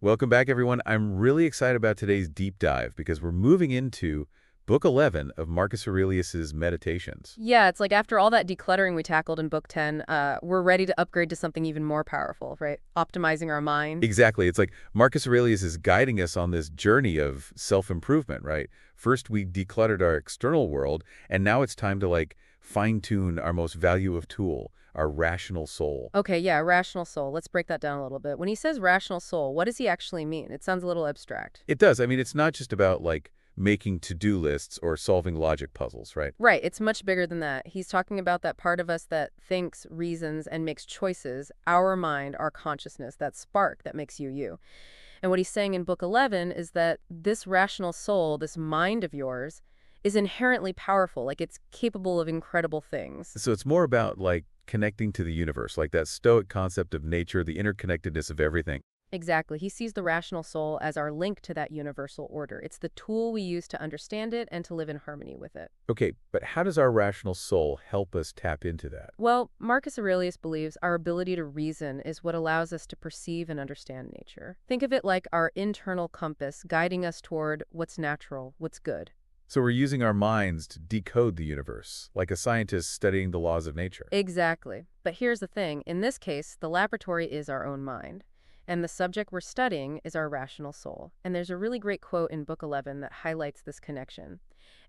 Welcome back, everyone. I'm really excited about today's deep dive because we're moving into Book 11 of Marcus Aurelius's Meditations. Yeah, it's like after all that decluttering we tackled in book 10, we're ready to upgrade to something even more powerful, right? Optimizing our mind. Exactly. It's like Marcus Aurelius is guiding us on this journey of self-improvement, right? First, we decluttered our external world, and now it's time to, fine-tune our most valuable tool, our rational soul. Okay, yeah, rational soul. Let's break that down a little bit. When he says rational soul, what does he actually mean? It sounds a little abstract. It does. I mean, it's not just about, making to-do lists or solving logic puzzles, right? Right, it's much bigger than that. He's talking about that part of us that thinks, reasons, and makes choices, our mind, our consciousness, that spark that makes you you. And what he's saying in book 11 is that this rational soul, this mind of yours, is inherently powerful, like it's capable of incredible things. So it's more about, connecting to the universe, like that Stoic concept of nature, the interconnectedness of everything. Exactly. He sees the rational soul as our link to that universal order. It's the tool we use to understand it and to live in harmony with it. Okay, but how does our rational soul help us tap into that? Well, Marcus Aurelius believes our ability to reason is what allows us to perceive and understand nature. Think of it like our internal compass guiding us toward what's natural, what's good. So we're using our minds to decode the universe, like a scientist studying the laws of nature. Exactly. But here's the thing. In this case, the laboratory is our own mind. And the subject we're studying is our rational soul. And there's a really great quote in Book 11 that highlights this connection.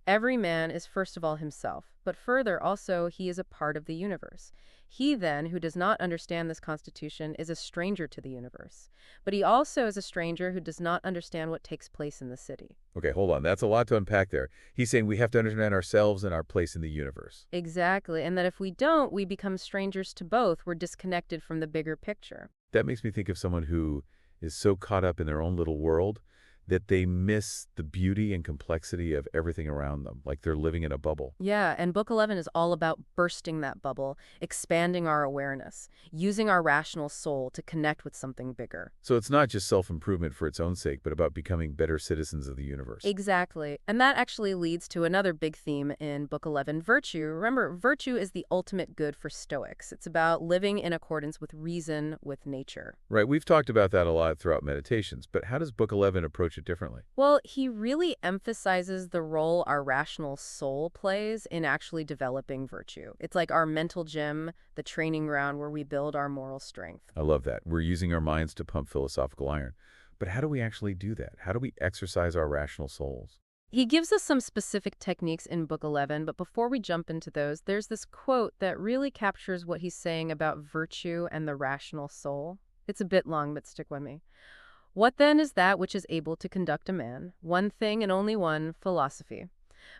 Every man is first of all himself, but further also he is a part of the universe. He then, who does not understand this constitution, is a stranger to the universe. But he also is a stranger who does not understand what takes place in the city. Okay, hold on. That's a lot to unpack there. He's saying we have to understand ourselves and our place in the universe. Exactly, and that if we don't, we become strangers to both. We're disconnected from the bigger picture. That makes me think of someone who is so caught up in their own little world that they miss the beauty and complexity of everything around them, like they're living in a bubble. Yeah, and Book 11 is all about bursting that bubble, expanding our awareness, using our rational soul to connect with something bigger. So it's not just self-improvement for its own sake, but about becoming better citizens of the universe. Exactly. And that actually leads to another big theme in Book 11, virtue. Remember, virtue is the ultimate good for Stoics. It's about living in accordance with reason, with nature. Right, we've talked about that a lot throughout meditations, but how does Book 11 approach it differently? Well, he really emphasizes the role our rational soul plays in actually developing virtue. It's like our mental gym, the training ground where we build our moral strength. I love that. We're using our minds to pump philosophical iron. But how do we actually do that? How do we exercise our rational souls? He gives us some specific techniques in Book 11, but before we jump into those, there's this quote that really captures what he's saying about virtue and the rational soul. It's a bit long, but stick with me. What then is that which is able to conduct a man? One thing and only one, philosophy.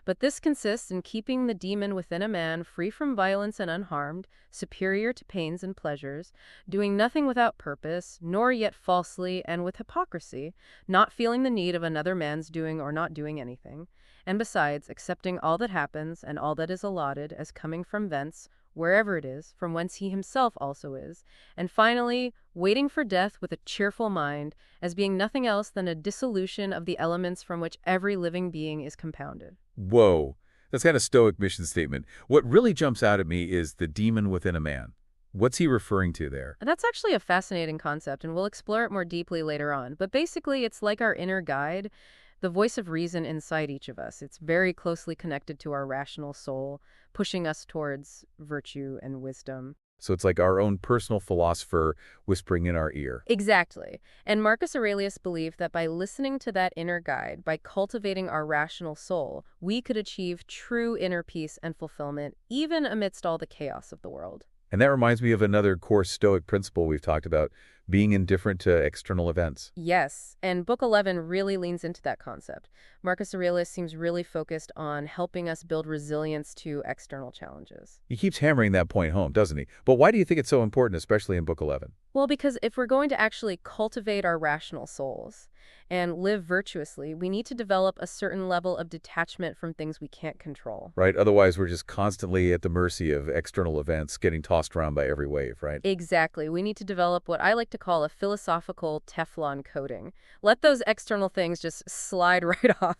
But this consists in keeping the demon within a man free from violence and unharmed, superior to pains and pleasures, doing nothing without purpose, nor yet falsely and with hypocrisy, not feeling the need of another man's doing or not doing anything, and besides accepting all that happens and all that is allotted as coming from thence, wherever it is, from whence he himself also is, and finally, waiting for death with a cheerful mind, as being nothing else than a dissolution of the elements from which every living being is compounded. Whoa, that's kind of Stoic mission statement. What really jumps out at me is the demon within a man. What's he referring to there? And that's actually a fascinating concept, and we'll explore it more deeply later on. But basically, it's like our inner guide, the voice of reason inside each of us. It's very closely connected to our rational soul, pushing us towards virtue and wisdom. So it's like our own personal philosopher whispering in our ear. Exactly. And Marcus Aurelius believed that by listening to that inner guide, by cultivating our rational soul, we could achieve true inner peace and fulfillment, even amidst all the chaos of the world. And that reminds me of another core Stoic principle we've talked about, being indifferent to external events. Yes, and Book 11 really leans into that concept. Marcus Aurelius seems really focused on helping us build resilience to external challenges. He keeps hammering that point home, doesn't he? But why do you think it's so important, especially in Book 11? Well, because if we're going to actually cultivate our rational souls and live virtuously, we need to develop a certain level of detachment from things we can't control. Right? Otherwise, we're just constantly at the mercy of external events, getting tossed around by every wave, right? Exactly. We need to develop what I like to call a philosophical Teflon coating. Let those external things just slide right off.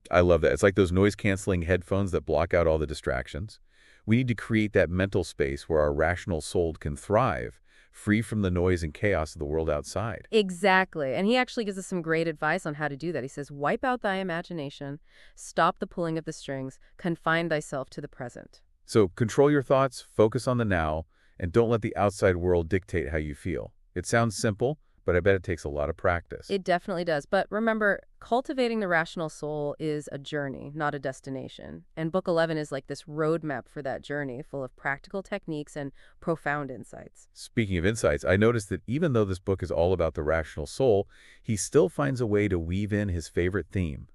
I love that. It's like those noise-canceling headphones that block out all the distractions. We need to create that mental space where our rational soul can thrive, free from the noise and chaos of the world outside. Exactly. And he actually gives us some great advice on how to do that. He says, wipe out thy imagination, stop the pulling of the strings, confine thyself to the present. So control your thoughts, focus on the now, and don't let the outside world dictate how you feel. It sounds simple, but I bet it takes a lot of practice. It definitely does. But remember, cultivating the rational soul is a journey, not a destination. And Book 11 is like this roadmap for that journey, full of practical techniques and profound insights. Speaking of insights, I noticed that even though this book is all about the rational soul, he still finds a way to weave in his favorite theme,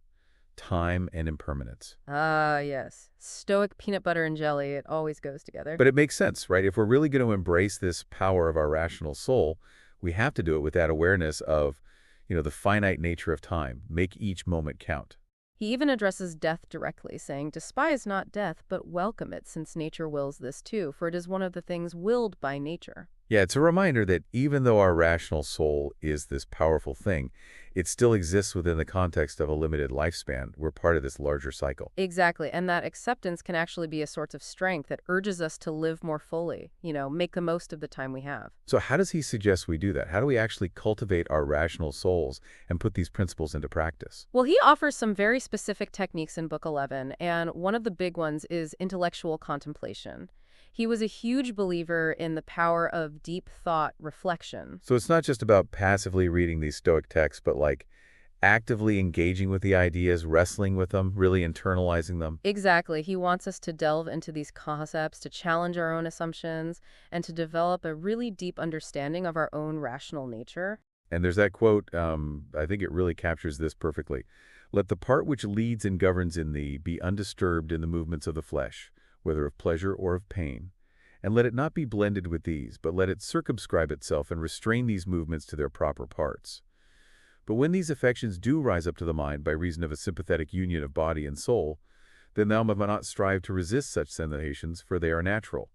time and impermanence. Ah, yes. Stoic peanut butter and jelly, it always goes together. But it makes sense, right? If we're really going to embrace this power of our rational soul, we have to do it with that awareness of, the finite nature of time. Make each moment count. He even addresses death directly, saying, despise not death, but welcome it, since nature wills this too, for it is one of the things willed by nature. Yeah, it's a reminder that even though our rational soul is this powerful thing, it still exists within the context of a limited lifespan. We're part of this larger cycle. Exactly, and that acceptance can actually be a source of strength that urges us to live more fully, make the most of the time we have. So how does he suggest we do that? How do we actually cultivate our rational souls and put these principles into practice? Well, he offers some very specific techniques in Book 11, and one of the big ones is intellectual contemplation. He was a huge believer in the power of deep thought reflection. So it's not just about passively reading these Stoic texts, but like actively engaging with the ideas, wrestling with them, really internalizing them. Exactly. He wants us to delve into these concepts, to challenge our own assumptions, and to develop a really deep understanding of our own rational nature. And there's that quote, I think it really captures this perfectly. Let the part which leads and governs in thee be undisturbed in the movements of the flesh, whether of pleasure or of pain. And let it not be blended with these, but let it circumscribe itself and restrain these movements to their proper parts. But when these affections do rise up to the mind by reason of a sympathetic union of body and soul, then thou must not strive to resist such sensations, for they are natural.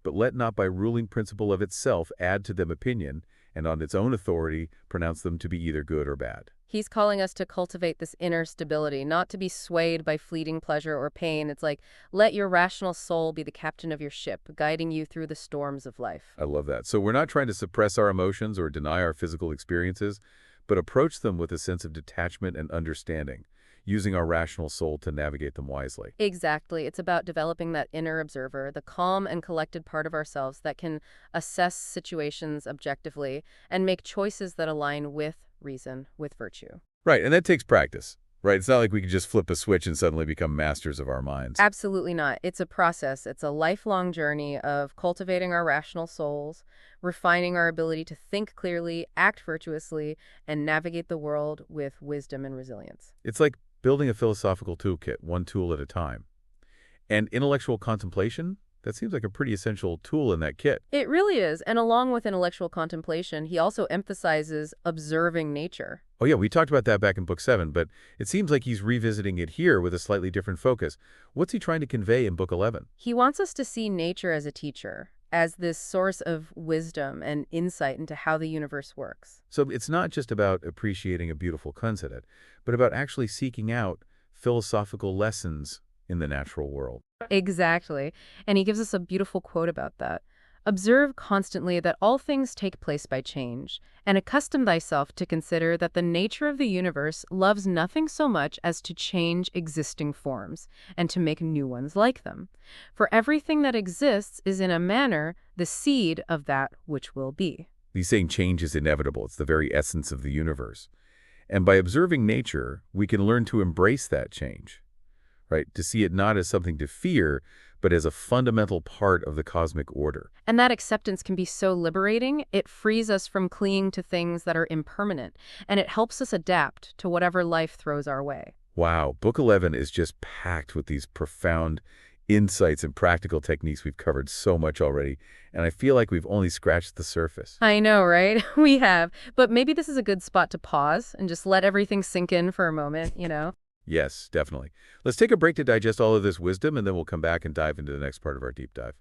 But let not by ruling principle of itself add to them opinion, and on its own authority pronounce them to be either good or bad. He's calling us to cultivate this inner stability, not to be swayed by fleeting pleasure or pain. It's like, let your rational soul be the captain of your ship, guiding you through the storms of life. I love that. So we're not trying to suppress our emotions or deny our physical experiences, but approach them with a sense of detachment and understanding, using our rational soul to navigate them wisely. Exactly. It's about developing that inner observer, the calm and collected part of ourselves that can assess situations objectively and make choices that align with reason, with virtue. Right, and that takes practice, right? It's not like we can just flip a switch and suddenly become masters of our minds. Absolutely not. It's a process. It's a lifelong journey of cultivating our rational souls, refining our ability to think clearly, act virtuously, and navigate the world with wisdom and resilience. It's like building a philosophical toolkit, one tool at a time. And intellectual contemplation? That seems like a pretty essential tool in that kit. It really is. And along with intellectual contemplation, he also emphasizes observing nature. Oh yeah, we talked about that back in Book 7, but it seems like he's revisiting it here with a slightly different focus. What's he trying to convey in Book 11? He wants us to see nature as a teacher, as this source of wisdom and insight into how the universe works. So it's not just about appreciating a beautiful sunset, but about actually seeking out philosophical lessons in the natural world. Exactly. And he gives us a beautiful quote about that. Observe constantly that all things take place by change, and accustom thyself to consider that the nature of the universe loves nothing so much as to change existing forms, and to make new ones like them. For everything that exists is in a manner the seed of that which will be. He's saying change is inevitable. It's the very essence of the universe. And by observing nature, we can learn to embrace that change, right? To see it not as something to fear, but as a fundamental part of the cosmic order. And that acceptance can be so liberating. It frees us from clinging to things that are impermanent, and it helps us adapt to whatever life throws our way. Wow, Book 11 is just packed with these profound insights and practical techniques. We've covered so much already, and I feel like we've only scratched the surface. I know, right? We have. But maybe this is a good spot to pause and just let everything sink in for a moment. Yes, definitely. Let's take a break to digest all of this wisdom, and then we'll come back and dive into the next part of our deep dive.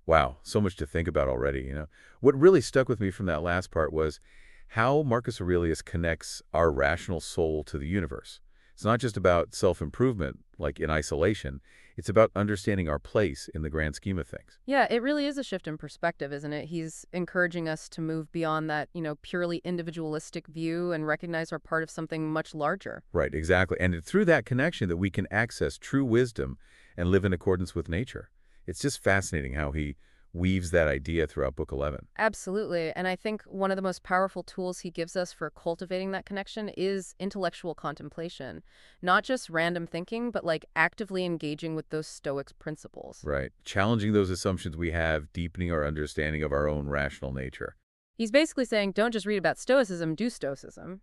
Wow, so much to think about already. What really stuck with me from that last part was how Marcus Aurelius connects our rational soul to the universe. It's not just about self-improvement, like in isolation. It's about understanding our place in the grand scheme of things. Yeah, it really is a shift in perspective, isn't it? He's encouraging us to move beyond that, purely individualistic view and recognize our part of something much larger. Right, exactly. And it's through that connection that we can access true wisdom and live in accordance with nature. It's just fascinating how he weaves that idea throughout Book 11. Absolutely. And I think one of the most powerful tools he gives us for cultivating that connection is intellectual contemplation. Not just random thinking, but like actively engaging with those Stoics principles. Right. Challenging those assumptions we have, deepening our understanding of our own rational nature. He's basically saying don't just read about Stoicism, do Stoicism.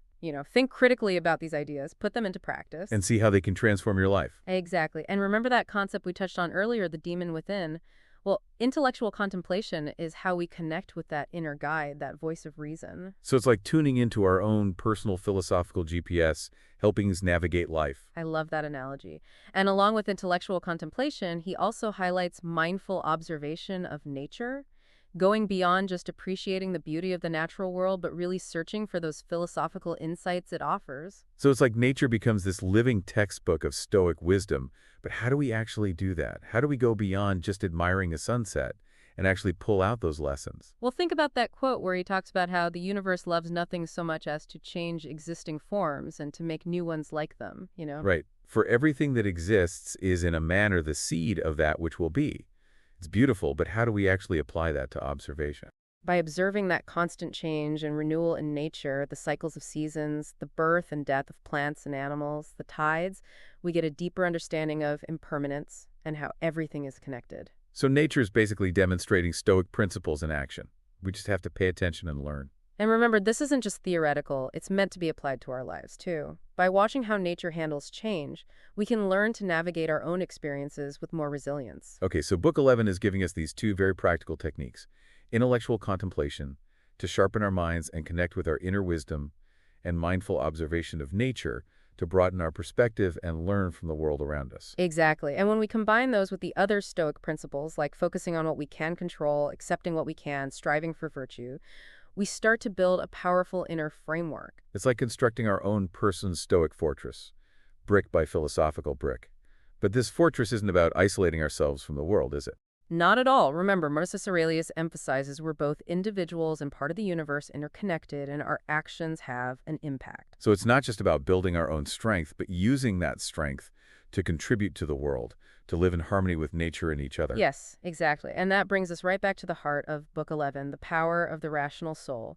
Think critically about these ideas, put them into practice. And see how they can transform your life. Exactly. And remember that concept we touched on earlier, the demon within? Well, intellectual contemplation is how we connect with that inner guide, that voice of reason. So it's like tuning into our own personal philosophical GPS, helping us navigate life. I love that analogy. And along with intellectual contemplation, he also highlights mindful observation of nature, going beyond just appreciating the beauty of the natural world, but really searching for those philosophical insights it offers. So it's like nature becomes this living textbook of Stoic wisdom. But how do we actually do that? How do we go beyond just admiring a sunset and actually pull out those lessons? Well, think about that quote where he talks about how the universe loves nothing so much as to change existing forms and to make new ones like them. Right. For everything that exists is in a manner the seed of that which will be. It's beautiful, but how do we actually apply that to observation? By observing that constant change and renewal in nature, the cycles of seasons, the birth and death of plants and animals, the tides, we get a deeper understanding of impermanence and how everything is connected. So nature is basically demonstrating Stoic principles in action. We just have to pay attention and learn. And remember, this isn't just theoretical, it's meant to be applied to our lives, too. By watching how nature handles change, we can learn to navigate our own experiences with more resilience. Okay, so Book 11 is giving us these two very practical techniques. Intellectual contemplation, to sharpen our minds and connect with our inner wisdom, and mindful observation of nature, to broaden our perspective and learn from the world around us. Exactly. And when we combine those with the other Stoic principles, like focusing on what we can control, accepting what we can, striving for virtue, we start to build a powerful inner framework. It's like constructing our own person's Stoic fortress, brick by philosophical brick. But this fortress isn't about isolating ourselves from the world, is it? Not at all. Remember, Marcus Aurelius emphasizes we're both individuals and part of the universe, interconnected, and our actions have an impact. So it's not just about building our own strength, but using that strength to contribute to the world, to live in harmony with nature and each other. Yes, exactly. And that brings us right back to the heart of Book 11, the power of the rational soul.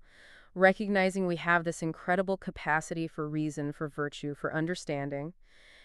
Recognizing we have this incredible capacity for reason, for virtue, for understanding,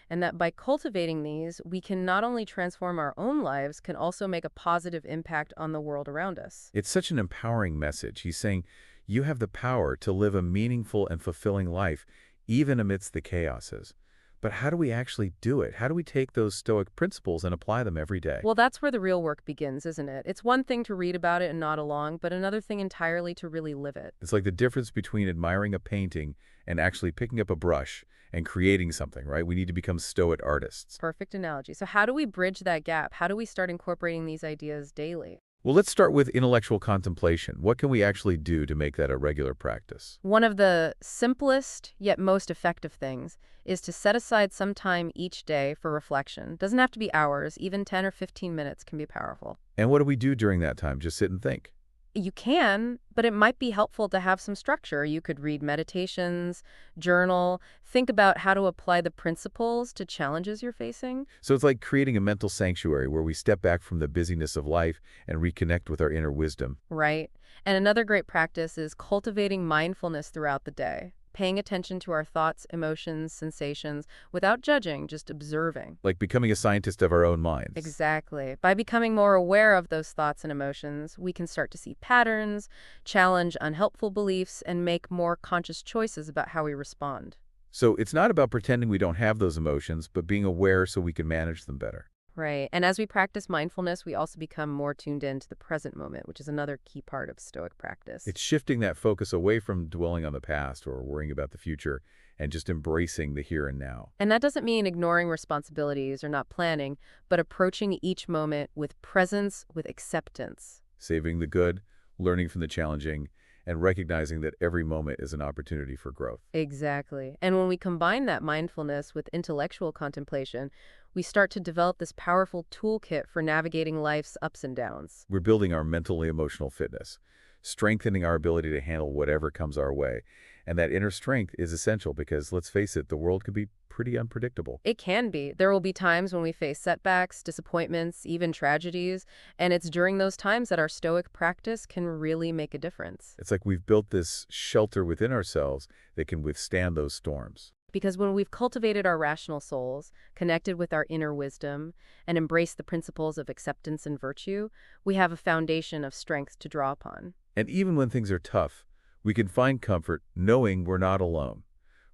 and that by cultivating these, we can not only transform our own lives, can also make a positive impact on the world around us. It's such an empowering message. He's saying you have the power to live a meaningful and fulfilling life, even amidst the chaoses. But how do we actually do it? How do we take those Stoic principles and apply them every day? Well, that's where the real work begins, isn't it? It's one thing to read about it and nod along, but another thing entirely to really live it. It's like the difference between admiring a painting and actually picking up a brush and creating something, right? We need to become Stoic artists. Perfect analogy. So how do we bridge that gap? How do we start incorporating these ideas daily? Well, let's start with intellectual contemplation. What can we actually do to make that a regular practice? One of the simplest yet most effective things is to set aside some time each day for reflection. Doesn't have to be hours, even 10 or 15 minutes can be powerful. And what do we do during that time? Just sit and think. You can, but it might be helpful to have some structure. You could read meditations, journal, think about how to apply the principles to challenges you're facing. So it's like creating a mental sanctuary where we step back from the busyness of life and reconnect with our inner wisdom. Right. And another great practice is cultivating mindfulness throughout the day. Paying attention to our thoughts, emotions, sensations, without judging, just observing. Like becoming a scientist of our own minds. Exactly. By becoming more aware of those thoughts and emotions, we can start to see patterns, challenge unhelpful beliefs, and make more conscious choices about how we respond. So it's not about pretending we don't have those emotions, but being aware so we can manage them better. Right. And as we practice mindfulness, we also become more tuned in to the present moment, which is another key part of Stoic practice. It's shifting that focus away from dwelling on the past or worrying about the future and just embracing the here and now. And that doesn't mean ignoring responsibilities or not planning, but approaching each moment with presence, with acceptance. Saving the good, learning from the challenging, and recognizing that every moment is an opportunity for growth. Exactly. And when we combine that mindfulness with intellectual contemplation, we start to develop this powerful toolkit for navigating life's ups and downs. We're building our mental and emotional fitness, strengthening our ability to handle whatever comes our way. And that inner strength is essential because, let's face it, the world can be pretty unpredictable. It can be. There will be times when we face setbacks, disappointments, even tragedies, and it's during those times that our Stoic practice can really make a difference. It's like we've built this shelter within ourselves that can withstand those storms. Because when we've cultivated our rational souls, connected with our inner wisdom, and embraced the principles of acceptance and virtue, we have a foundation of strength to draw upon. And even when things are tough, we can find comfort knowing we're not alone.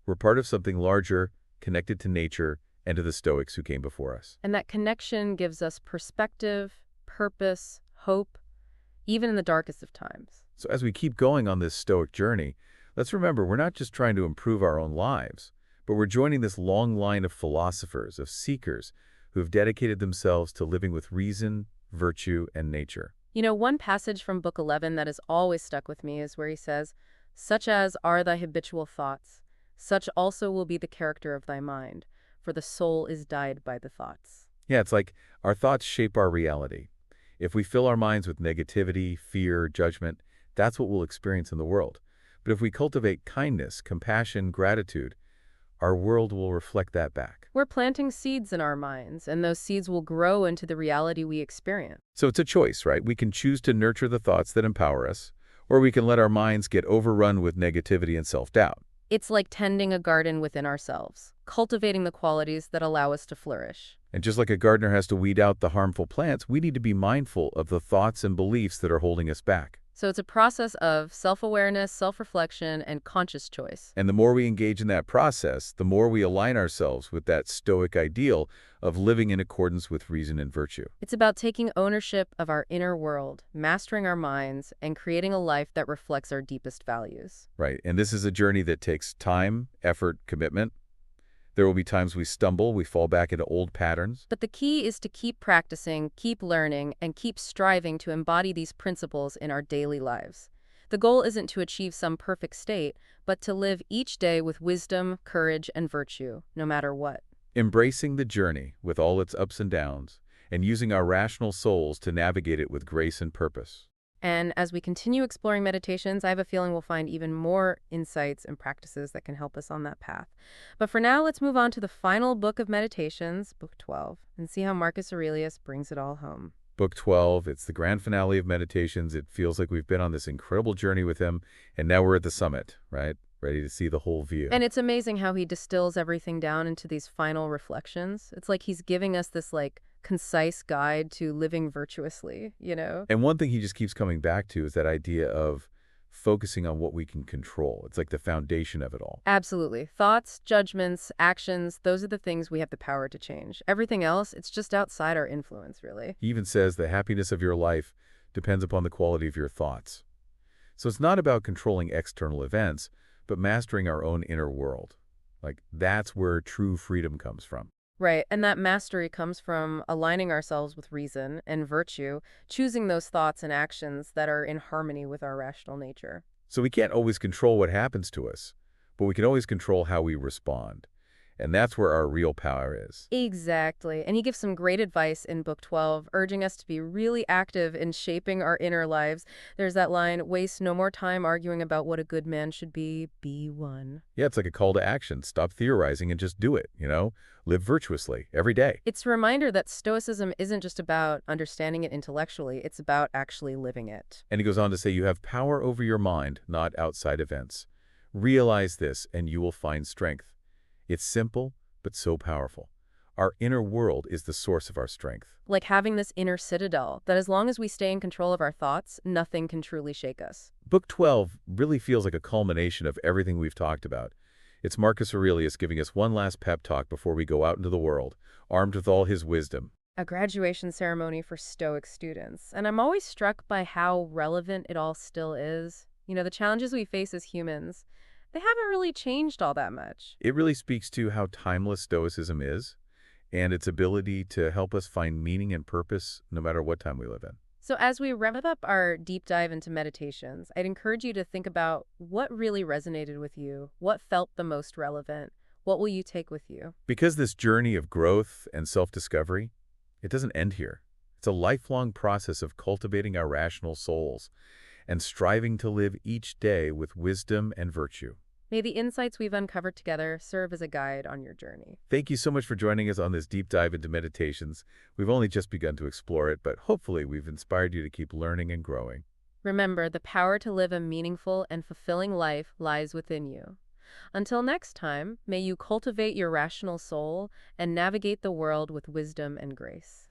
We're part of something larger, connected to nature and to the Stoics who came before us. And that connection gives us perspective, purpose, hope, even in the darkest of times. So as we keep going on this Stoic journey, let's remember we're not just trying to improve our own lives, but we're joining this long line of philosophers, of seekers, who have dedicated themselves to living with reason, virtue, and nature. You know, one passage from Book 11 that has always stuck with me is where he says, "Such as are thy habitual thoughts, such also will be the character of thy mind, for the soul is dyed by the thoughts." Yeah, it's like our thoughts shape our reality. If we fill our minds with negativity, fear, judgment, that's what we'll experience in the world. But if we cultivate kindness, compassion, gratitude, our world will reflect that back. We're planting seeds in our minds, and those seeds will grow into the reality we experience. So it's a choice, right? We can choose to nurture the thoughts that empower us, or we can let our minds get overrun with negativity and self-doubt. It's like tending a garden within ourselves, cultivating the qualities that allow us to flourish. And just like a gardener has to weed out the harmful plants, we need to be mindful of the thoughts and beliefs that are holding us back. So it's a process of self-awareness, self-reflection, and conscious choice. And the more we engage in that process, the more we align ourselves with that Stoic ideal of living in accordance with reason and virtue. It's about taking ownership of our inner world, mastering our minds, and creating a life that reflects our deepest values. Right. And this is a journey that takes time, effort, commitment. There will be times we stumble, we fall back into old patterns. But the key is to keep practicing, keep learning, and keep striving to embody these principles in our daily lives. The goal isn't to achieve some perfect state, but to live each day with wisdom, courage, and virtue, no matter what. Embracing the journey with all its ups and downs, and using our rational souls to navigate it with grace and purpose. And as we continue exploring meditations, I have a feeling we'll find even more insights and practices that can help us on that path. But for now, let's move on to the final book of meditations, Book 12, and see how Marcus Aurelius brings it all home. Book 12, it's the grand finale of meditations. It feels like we've been on this incredible journey with him, and now we're at the summit, right? Ready to see the whole view. And it's amazing how he distills everything down into these final reflections. It's like he's giving us this, concise guide to living virtuously, you know? And one thing he just keeps coming back to is that idea of focusing on what we can control. It's like the foundation of it all. Absolutely. Thoughts, judgments, actions, those are the things we have the power to change. Everything else, it's just outside our influence, really. He even says the happiness of your life depends upon the quality of your thoughts. So it's not about controlling external events, but mastering our own inner world. That's where true freedom comes from. Right, and that mastery comes from aligning ourselves with reason and virtue, choosing those thoughts and actions that are in harmony with our rational nature. So we can't always control what happens to us, but we can always control how we respond. And that's where our real power is. Exactly. And he gives some great advice in Book 12, urging us to be really active in shaping our inner lives. There's that line, waste no more time arguing about what a good man should be one. Yeah, it's like a call to action. Stop theorizing and just do it, Live virtuously every day. It's a reminder that Stoicism isn't just about understanding it intellectually, it's about actually living it. And he goes on to say, you have power over your mind, not outside events. Realize this and you will find strength. It's simple, but so powerful. Our inner world is the source of our strength. Like having this inner citadel, that as long as we stay in control of our thoughts, nothing can truly shake us. Book 12 really feels like a culmination of everything we've talked about. It's Marcus Aurelius giving us one last pep talk before we go out into the world, armed with all his wisdom. A graduation ceremony for Stoic students. And I'm always struck by how relevant it all still is. The challenges we face as humans, they haven't really changed all that much. It really speaks to how timeless Stoicism is and its ability to help us find meaning and purpose no matter what time we live in. So, as we wrap up our deep dive into meditations, I'd encourage you to think about what really resonated with you, what felt the most relevant, what will you take with you? Because this journey of growth and self-discovery, it doesn't end here. It's a lifelong process of cultivating our rational souls and striving to live each day with wisdom and virtue. May the insights we've uncovered together serve as a guide on your journey. Thank you so much for joining us on this deep dive into meditations. We've only just begun to explore it, but hopefully we've inspired you to keep learning and growing. Remember, the power to live a meaningful and fulfilling life lies within you. Until next time, may you cultivate your rational soul and navigate the world with wisdom and grace.